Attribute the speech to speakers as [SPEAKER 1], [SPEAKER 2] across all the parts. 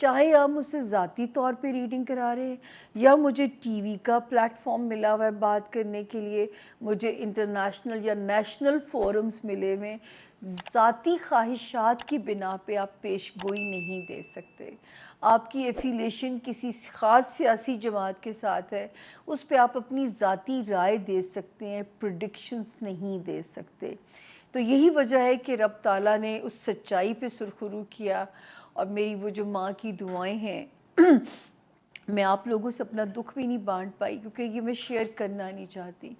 [SPEAKER 1] چاہے آپ مجھ سے ذاتی طور پہ ریڈنگ کرا رہے ہیں یا مجھے ٹی وی کا پلیٹ فارم ملا ہوا ہے بات کرنے کے لیے، مجھے انٹرنیشنل یا نیشنل فورمز ملے ہوئے ہیں، ذاتی خواہشات کی بنا پہ آپ پیش گوئی نہیں دے سکتے۔ آپ کی ایفیلیشن کسی خاص سیاسی جماعت کے ساتھ ہے، اس پہ آپ اپنی ذاتی رائے دے سکتے ہیں، پریڈکشنز نہیں دے سکتے۔ تو یہی وجہ ہے کہ رب تعالیٰ نے اس سچائی پہ سرخرو کیا، اور میری وہ جو ماں کی دعائیں ہیں میں آپ لوگوں سے اپنا دکھ بھی نہیں بانٹ پائی کیونکہ یہ میں شیئر کرنا نہیں چاہتی۔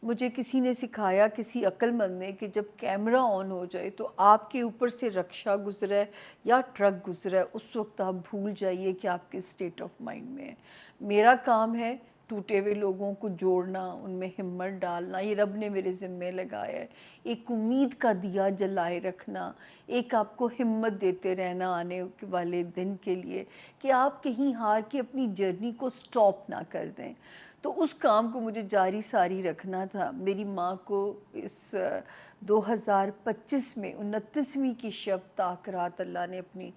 [SPEAKER 1] مجھے کسی نے سکھایا، کسی عقل مند نے، کہ جب کیمرہ آن ہو جائے تو آپ کے اوپر سے رکشہ گزرا ہے یا ٹرک گزرا ہے، اس وقت آپ بھول جائیے کہ آپ کے اسٹیٹ آف مائنڈ میں ہے۔ میرا کام ہے ٹوٹے ہوئے لوگوں کو جوڑنا، ان میں ہمت ڈالنا، یہ رب نے میرے ذمے لگایا ہے۔ ایک امید کا دیا جلائے رکھنا، ایک آپ کو ہمت دیتے رہنا آنے والے دن کے لیے، کہ آپ کہیں ہار کے اپنی جرنی کو سٹاپ نہ کر دیں۔ تو اس کام کو مجھے جاری ساری رکھنا تھا۔ میری ماں کو اس 2025 میں 29ویں کی شب تاکرات اللہ نے اپنی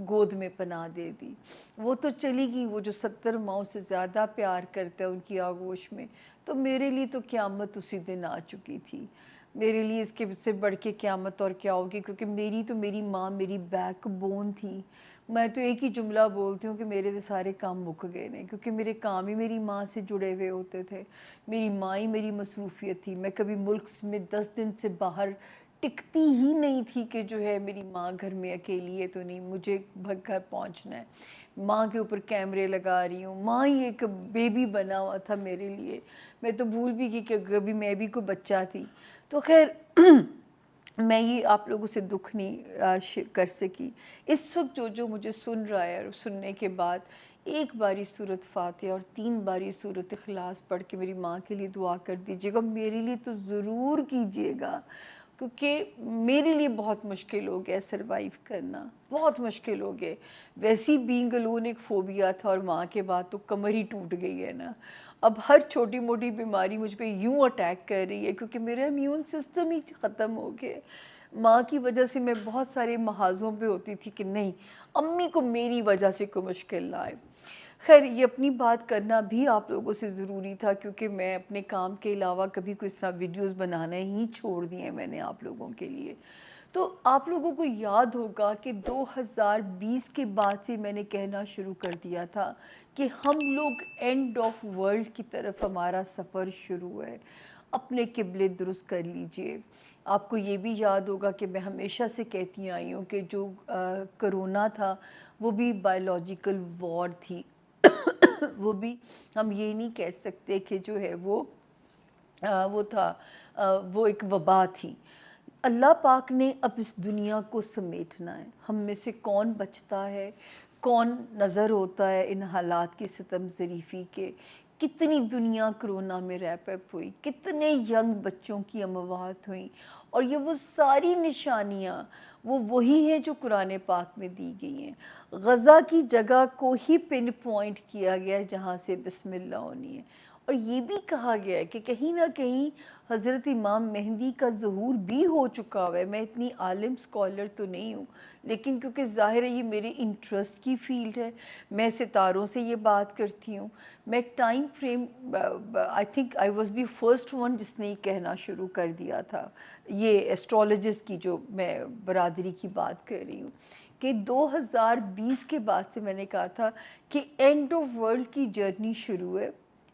[SPEAKER 1] گود میں پناہ دے دی۔ وہ تو چلی گئی، وہ جو 70 ماؤں سے زیادہ پیار کرتا ہے ان کی آغوش میں، تو میرے لیے تو قیامت اسی دن آ چکی تھی۔ میرے لیے اس کے سے بڑھ کے قیامت اور کیا ہوگی، کیونکہ میری ماں میری بیک بون تھی۔ میں تو ایک ہی جملہ بولتی ہوں کہ میرے تو سارے کام مک گئے نے، کیونکہ میرے کام ہی میری ماں سے جڑے ہوئے ہوتے تھے، میری ماں ہی میری مصروفیت تھی۔ میں کبھی ملک میں 10 دن سے باہر ٹکتی ہی نہیں تھی کہ جو ہے میری ماں گھر میں اکیلی ہے تو نہیں، مجھے گھر پہنچنا ہے۔ ماں کے اوپر کیمرے لگا رہی ہوں، ماں ہی ایک بیبی بنا ہوا تھا میرے لیے۔ میں تو بھول بھی گئی کہ کبھی میں بھی کوئی بچہ تھی۔ تو خیر میں یہ آپ لوگوں سے دکھ نہیں کر سکی۔ اس وقت جو مجھے سن رہا ہے اور سننے کے بعد ایک باری سورۃ فاتحہ اور 3 باری سورۃ اخلاص پڑھ کے میری ماں کے لیے دعا کر دیجیے گا، میرے لیے تو ضرور کیجیے گا، کیونکہ میرے لیے بہت مشکل ہو گیا سروائیو کرنا، بہت مشکل ہو گئے۔ ویسی بینگ الون ایک فوبیا تھا، اور ماں کے بعد تو کمر ہی ٹوٹ گئی ہے نا۔ اب ہر چھوٹی موٹی بیماری مجھ پہ یوں اٹیک کر رہی ہے کیونکہ میرا امیون سسٹم ہی ختم ہو گیا۔ ماں کی وجہ سے میں بہت سارے محاذوں پہ ہوتی تھی کہ نہیں، امی کو میری وجہ سے کوئی مشکل نہ آئے۔ خیر یہ اپنی بات کرنا بھی آپ لوگوں سے ضروری تھا، کیونکہ میں اپنے کام کے علاوہ کبھی کوئی اس طرح ویڈیوز بنانا ہی چھوڑ دیے میں نے آپ لوگوں کے لیے۔ تو آپ لوگوں کو یاد ہوگا کہ 2020 کے بعد سے میں نے کہنا شروع کر دیا تھا کہ ہم لوگ اینڈ آف ورلڈ کی طرف ہمارا سفر شروع ہے، اپنے قبلے درست کر لیجئے۔ آپ کو یہ بھی یاد ہوگا کہ میں ہمیشہ سے کہتی آئی ہوں کہ جو کرونا تھا وہ بھی بائیولوجیکل وار تھی، وہ بھی ہم یہ نہیں کہہ سکتے کہ جو ہے وہ تھا، وہ ایک وبا تھی۔ اللہ پاک نے اب اس دنیا کو سمیٹنا ہے۔ ہم میں سے کون بچتا ہے، کون نظر ہوتا ہے ان حالات کی ستم ظریفی کے؟ کتنی دنیا کرونا میں ریپ اپ ہوئی، کتنے ینگ بچوں کی اموات ہوئیں، اور یہ وہ ساری نشانیاں وہی ہیں جو قرآن پاک میں دی گئی ہیں۔ غزہ کی جگہ کو ہی پن پوائنٹ کیا گیا ہے جہاں سے بسم اللہ ہونی ہے، اور یہ بھی کہا گیا ہے کہ کہیں نہ کہیں حضرت امام مہدی کا ظہور بھی ہو چکا ہوا ہے۔ میں اتنی عالم سکولر تو نہیں ہوں، لیکن کیونکہ ظاہر ہے یہ میرے انٹرسٹ کی فیلڈ ہے، میں ستاروں سے یہ بات کرتی ہوں۔ میں time frame I think I was the first one جس نے یہ کہنا شروع کر دیا تھا، یہ ایسٹرولوجسٹ کی جو میں برادری کی بات کر رہی ہوں، کہ 2020 کے بعد سے میں نے کہا تھا کہ اینڈ آف ورلڈ کی جرنی شروع ہے،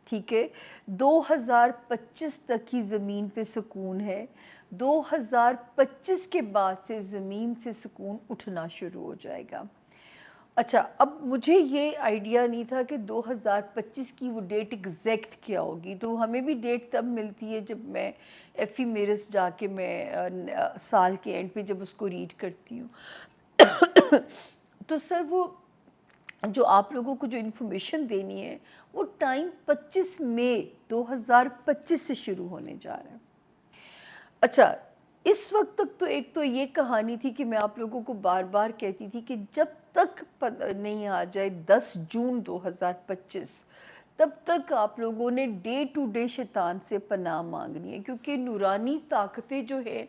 [SPEAKER 1] ٹھیک ہے۔ 2025 تک ہی زمین پہ سکون ہے، 2025 کے بعد سے زمین سے سکون اٹھنا شروع ہو جائے گا۔ اچھا، اب مجھے یہ آئیڈیا نہیں تھا کہ 2025 کی وہ ڈیٹ ایگزیکٹ کیا ہوگی، تو ہمیں بھی ڈیٹ تب ملتی ہے جب میں ایفی میرس جا کے میں سال کے اینڈ پہ جب اس کو ریڈ کرتی ہوں تو سر وہ جو آپ لوگوں کو جو انفارمیشن دینی ہے وہ ٹائم 25 مئی 2025 سے شروع ہونے جا رہا ہے۔ اچھا، اس وقت تک تو ایک تو یہ کہانی تھی کہ میں آپ لوگوں کو بار بار کہتی تھی کہ جب تک نہیں آ جائے 10 جون 2025 تب تک آپ لوگوں نے ڈے ٹو ڈے شیطان سے پناہ مانگنی ہے، کیونکہ نورانی طاقتیں جو ہے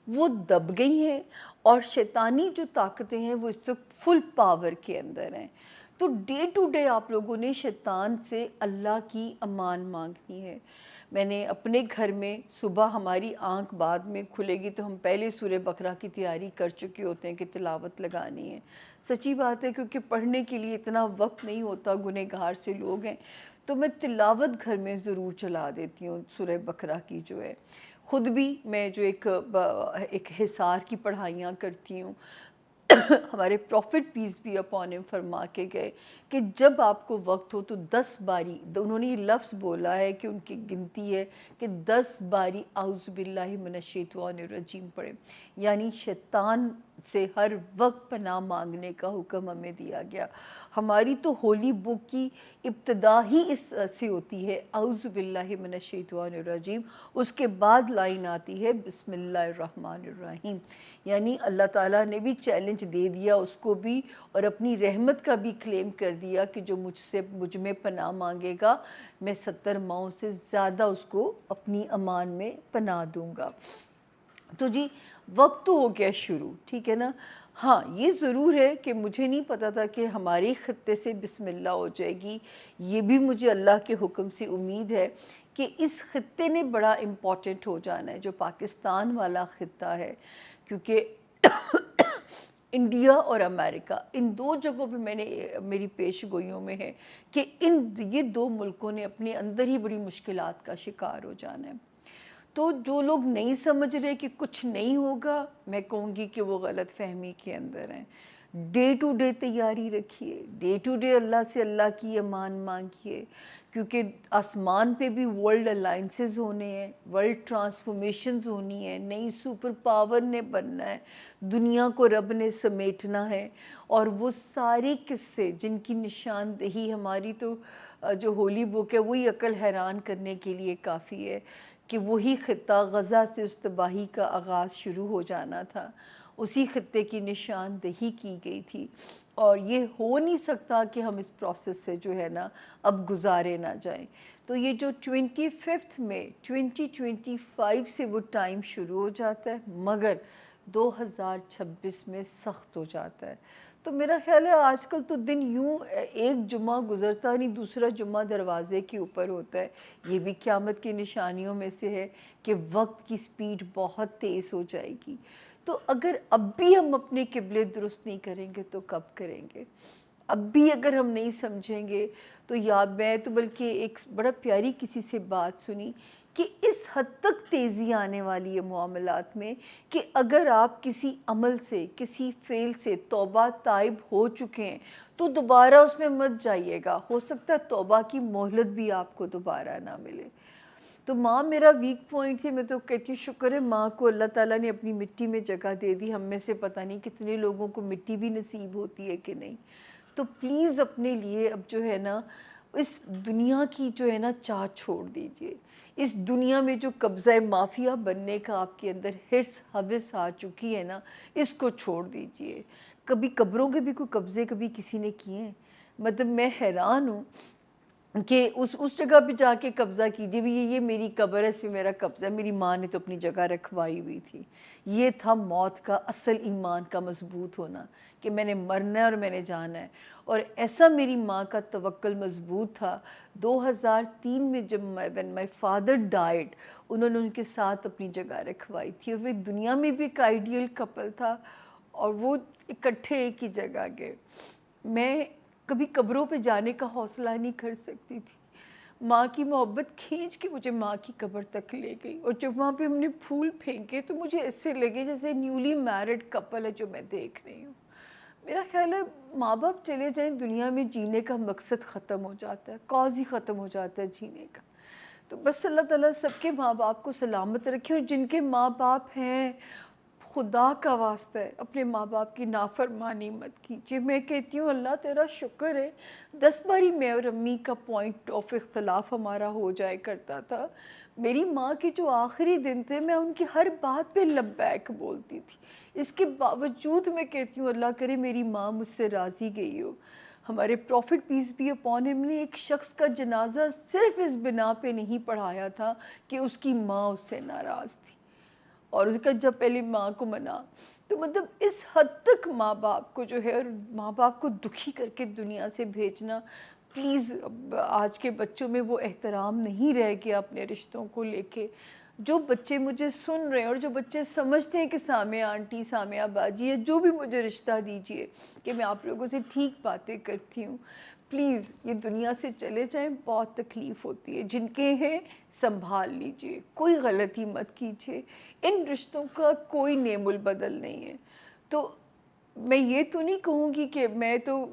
[SPEAKER 1] وہ دب گئی ہیں، اور شیطانی جو طاقتیں ہیں وہ اس وقت فل پاور کے اندر ہیں. تو ڈے ٹو ڈے آپ لوگوں نے شیطان سے اللہ کی امان مانگنی ہے. میں نے اپنے گھر میں صبح ہماری آنکھ بعد میں کھلے گی تو ہم پہلے سورہ بقرہ کی تیاری کر چکے ہوتے ہیں کہ تلاوت لگانی ہے. سچی بات ہے کیونکہ پڑھنے کے لیے اتنا وقت نہیں ہوتا، گنہگار سے لوگ ہیں، تو میں تلاوت گھر میں ضرور چلا دیتی ہوں سورہ بقرہ کی جو ہے. خود بھی میں جو ایک حصار کی پڑھائیاں کرتی ہوں. ہمارے پروفٹ پیس بھی اپون ہم فرما کے گئے کہ جب آپ کو وقت ہو تو 10 باری، انہوں نے یہ لفظ بولا ہے کہ ان کی گنتی ہے کہ 10 باری اعوذ باللہ من الشیطان الرجیم پڑھیں. یعنی شیطان سے ہر وقت پناہ مانگنے کا حکم ہمیں دیا گیا. ہماری تو ہولی بک کی ابتدا ہی اس سے ہوتی ہے اعوذ باللہ من الشیطان الرجیم، اس کے بعد لائن آتی ہے بسم اللہ الرحمن الرحیم. یعنی اللہ تعالیٰ نے بھی چیلنج دے دیا اس کو بھی، اور اپنی رحمت کا بھی کلیم کر دیا کہ جو مجھ میں پناہ مانگے گا میں 70 ماہوں سے زیادہ اس کو اپنی امان میں پناہ دوں گا. تو جی وقت تو ہو گیا شروع، ٹھیک ہے نا. ہاں یہ ضرور ہے کہ مجھے نہیں پتا تھا کہ ہمارے خطے سے بسم اللہ ہو جائے گی. یہ بھی مجھے اللہ کے حکم سے امید ہے کہ اس خطے نے بڑا امپورٹنٹ ہو جانا ہے، جو پاکستان والا خطہ ہے، کیونکہ انڈیا اور امریکہ ان 2 جگہوں پہ میں نے میری پیش گوئیوں میں ہے کہ یہ 2 ملکوں نے اپنے اندر ہی بڑی مشکلات کا شکار ہو جانا ہے. تو جو لوگ نہیں سمجھ رہے کہ کچھ نہیں ہوگا، میں کہوں گی کہ وہ غلط فہمی کے اندر ہیں. ڈے ٹو ڈے تیاری رکھیے، ڈے ٹو ڈے اللہ سے اللہ کی امان مانگیے، کیونکہ آسمان پہ بھی ورلڈ الائنسز ہونے ہیں، ورلڈ ٹرانسفارمیشنز ہونی ہیں، نئی سپر پاور نے بننا ہے، دنیا کو رب نے سمیٹنا ہے. اور وہ سارے قصے جن کی نشاندہی ہماری تو جو ہولی بک ہے وہی عقل حیران کرنے کے لیے کافی ہے کہ وہی خطہ غزہ سے اس تباہی کا آغاز شروع ہو جانا تھا، اسی خطے کی نشاندہی کی گئی تھی. اور یہ ہو نہیں سکتا کہ ہم اس پروسیس سے جو ہے نا اب گزارے نہ جائیں. تو یہ جو 25 میں 2025 سے وہ ٹائم شروع ہو جاتا ہے، مگر 2026 میں سخت ہو جاتا ہے. تو میرا خیال ہے آج کل تو دن یوں ایک جمعہ گزرتا نہیں دوسرا جمعہ دروازے کے اوپر ہوتا ہے. یہ بھی قیامت کی نشانیوں میں سے ہے کہ وقت کی سپیڈ بہت تیز ہو جائے گی. تو اگر اب بھی ہم اپنے قبلے درست نہیں کریں گے تو کب کریں گے؟ اب بھی اگر ہم نہیں سمجھیں گے تو میں تو بلکہ ایک بڑا پیاری کسی سے بات سنی کہ اس حد تک تیزی آنے والی ہے معاملات میں کہ اگر آپ کسی عمل سے کسی فعل سے توبہ تائب ہو چکے ہیں تو دوبارہ اس میں مت جائیے گا. ہو سکتا ہے توبہ کی مہلت بھی آپ کو دوبارہ نہ ملے. تو ماں میرا ویک پوائنٹ تھی. میں تو کہتی ہوں شکر ہے ماں کو اللہ تعالیٰ نے اپنی مٹی میں جگہ دے دی. ہم میں سے پتہ نہیں کتنے لوگوں کو مٹی بھی نصیب ہوتی ہے کہ نہیں. تو پلیز اپنے لیے اب جو ہے نا اس دنیا کی جو ہے نا چاہ چھوڑ دیجئے. اس دنیا میں جو قبضہ مافیا بننے کا آپ کے اندر حرص حوث آ چکی ہے نا، اس کو چھوڑ دیجئے. کبھی قبروں کے بھی کوئی قبضے کبھی کسی نے کیے ہیں؟ مطلب میں حیران ہوں کہ اس جگہ پہ جا کے قبضہ کیجیے بھی یہ میری قبر ہے، اس پہ میرا قبضہ ہے. میری ماں نے تو اپنی جگہ رکھوائی ہوئی تھی. یہ تھا موت کا اصل ایمان کا مضبوط ہونا کہ میں نے مرنا ہے اور میں نے جانا ہے. اور ایسا میری ماں کا توکل مضبوط تھا. 2003 میں جب when my father died انہوں نے ان کے ساتھ اپنی جگہ رکھوائی تھی. اور وہ دنیا میں بھی ایک آئیڈیل کپل تھا اور وہ اکٹھے ایک ہی جگہ گئے. میں کبھی قبروں پہ جانے کا حوصلہ نہیں کر سکتی تھی. ماں کی محبت کھینچ کے مجھے ماں کی قبر تک لے گئی. اور جب وہاں پہ ہم نے پھول پھینکے تو مجھے ایسے لگے جیسے نیولی میرڈ کپل ہے جو میں دیکھ رہی ہوں. میرا خیال ہے ماں باپ چلے جائیں دنیا میں جینے کا مقصد ختم ہو جاتا ہے، کاز ہی ختم ہو جاتا ہے جینے کا. تو بس اللہ تعالیٰ سب کے ماں باپ کو سلامت رکھے. اور جن کے ماں باپ ہیں خدا کا واسطہ ہے اپنے ماں باپ کی نافرمانی مت کیجیے. میں کہتی ہوں اللہ تیرا شکر ہے 10 باری میں اور امی کا پوائنٹ آف اختلاف ہمارا ہو جائے کرتا تھا. میری ماں کے جو آخری دن تھے میں ان کی ہر بات پہ لبیک بولتی تھی. اس کے باوجود میں کہتی ہوں اللہ کرے میری ماں مجھ سے راضی گئی ہو. ہمارے profit piece be upon him نے ایک شخص کا جنازہ صرف اس بنا پہ نہیں پڑھایا تھا کہ اس کی ماں اس سے ناراض تھی. اور اس کا جب پہلے ماں کو منا تو مطلب اس حد تک ماں باپ کو جو ہے، اور ماں باپ کو دکھی کر کے دنیا سے بھیجنا، پلیز آج کے بچوں میں وہ احترام نہیں رہ گیا اپنے رشتوں کو لے کے. جو بچے مجھے سن رہے ہیں اور جو بچے سمجھتے ہیں کہ سامعہ آنٹی، سامعہ باجی، یا جو بھی مجھے رشتہ دیجئے کہ میں آپ لوگوں سے ٹھیک باتیں کرتی ہوں، پلیز یہ دنیا سے چلے جائیں. بہت تکلیف ہوتی ہے. جن کے ہیں سنبھال لیجئے، کوئی غلطی مت کیجئے. ان رشتوں کا کوئی نیم البدل نہیں ہے. تو میں یہ تو نہیں کہوں گی کہ میں تو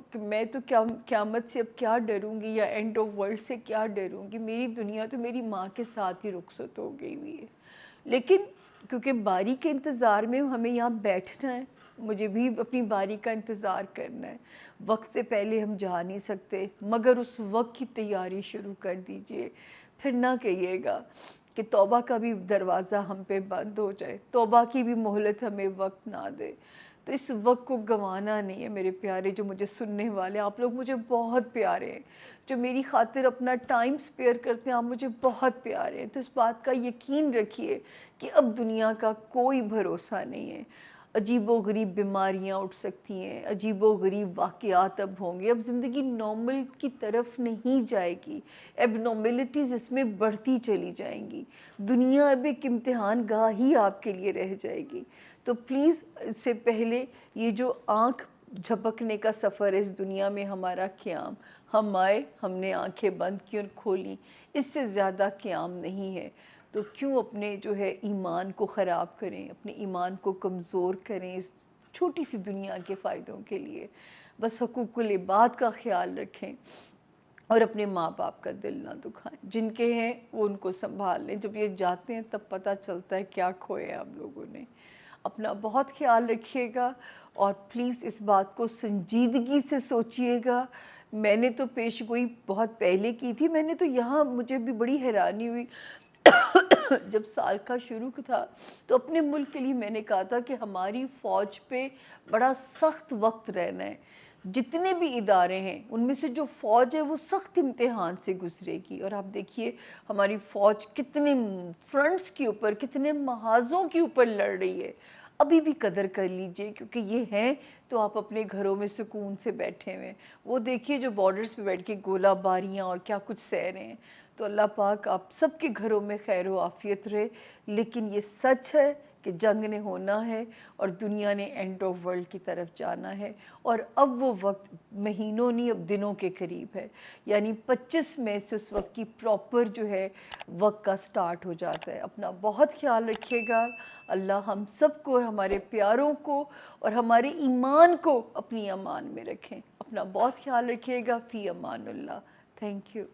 [SPEAKER 1] قیامت سے اب کیا ڈروں گی، یا اینڈ آف ورلڈ سے کیا ڈروں گی. میری دنیا تو میری ماں کے ساتھ ہی رخصت ہو گئی ہوئی ہے. لیکن کیونکہ باری کے انتظار میں ہمیں یہاں بیٹھنا ہے، مجھے بھی اپنی باری کا انتظار کرنا ہے. وقت سے پہلے ہم جا نہیں سکتے، مگر اس وقت کی تیاری شروع کر دیجئے. پھر نہ کہیے گا کہ توبہ کا بھی دروازہ ہم پہ بند ہو جائے، توبہ کی بھی مہلت ہمیں وقت نہ دے. تو اس وقت کو گنوانا نہیں ہے میرے پیارے جو مجھے سننے والے. آپ لوگ مجھے بہت پیارے ہیں، جو میری خاطر اپنا ٹائم سپیئر کرتے ہیں، آپ مجھے بہت پیارے ہیں. تو اس بات کا یقین رکھیے کہ اب دنیا کا کوئی بھروسہ نہیں ہے. عجیب و غریب بیماریاں اٹھ سکتی ہیں، عجیب و غریب واقعات اب ہوں گے. اب زندگی نارمل کی طرف نہیں جائے گی، اب نارملٹیز اس میں بڑھتی چلی جائیں گی. دنیا اب ایک امتحان گاہ ہی آپ کے لیے رہ جائے گی. تو پلیز اس سے پہلے یہ جو آنکھ جھپکنے کا سفر ہے اس دنیا میں ہمارا قیام، ہم آئے، ہم نے آنکھیں بند کی اور کھولی، اس سے زیادہ قیام نہیں ہے. تو کیوں اپنے جو ہے ایمان کو خراب کریں، اپنے ایمان کو کمزور کریں اس چھوٹی سی دنیا کے فائدوں کے لیے. بس حقوق العباد کا خیال رکھیں اور اپنے ماں باپ کا دل نہ دکھائیں. جن کے ہیں وہ ان کو سنبھال لیں. جب یہ جاتے ہیں تب پتہ چلتا ہے کیا کھوئے آپ لوگوں نے. اپنا بہت خیال رکھیے گا اور پلیز اس بات کو سنجیدگی سے سوچئے گا. میں نے تو پیش گوئی بہت پہلے کی تھی. میں نے تو یہاں مجھے بھی بڑی حیرانی ہوئی جب سال کا شروع تھا تو اپنے ملک کے لیے میں نے کہا تھا کہ ہماری فوج پہ بڑا سخت وقت رہنا ہے. جتنے بھی ادارے ہیں ان میں سے جو فوج ہے وہ سخت امتحان سے گزرے گی. اور آپ دیکھیے ہماری فوج کتنے فرنٹس کے اوپر، کتنے محاذوں کے اوپر لڑ رہی ہے. ابھی بھی قدر کر لیجئے کیونکہ یہ ہیں تو آپ اپنے گھروں میں سکون سے بیٹھے ہوئے. وہ دیکھیے جو بارڈرز پہ بیٹھ کے گولہ باریاں اور کیا کچھ سہ رہے ہیں. تو اللہ پاک آپ سب کے گھروں میں خیر و عافیت رہے. لیکن یہ سچ ہے کہ جنگ نے ہونا ہے اور دنیا نے اینڈ آف ورلڈ کی طرف جانا ہے. اور اب وہ وقت مہینوں نہیں اب دنوں کے قریب ہے. یعنی 25 مئی سے اس وقت کی پراپر جو ہے وقت کا سٹارٹ ہو جاتا ہے. اپنا بہت خیال رکھیے گا. اللہ ہم سب کو اور ہمارے پیاروں کو اور ہمارے ایمان کو اپنی امان میں رکھیں. اپنا بہت خیال رکھیے گا. فی امان اللہ. Thank you.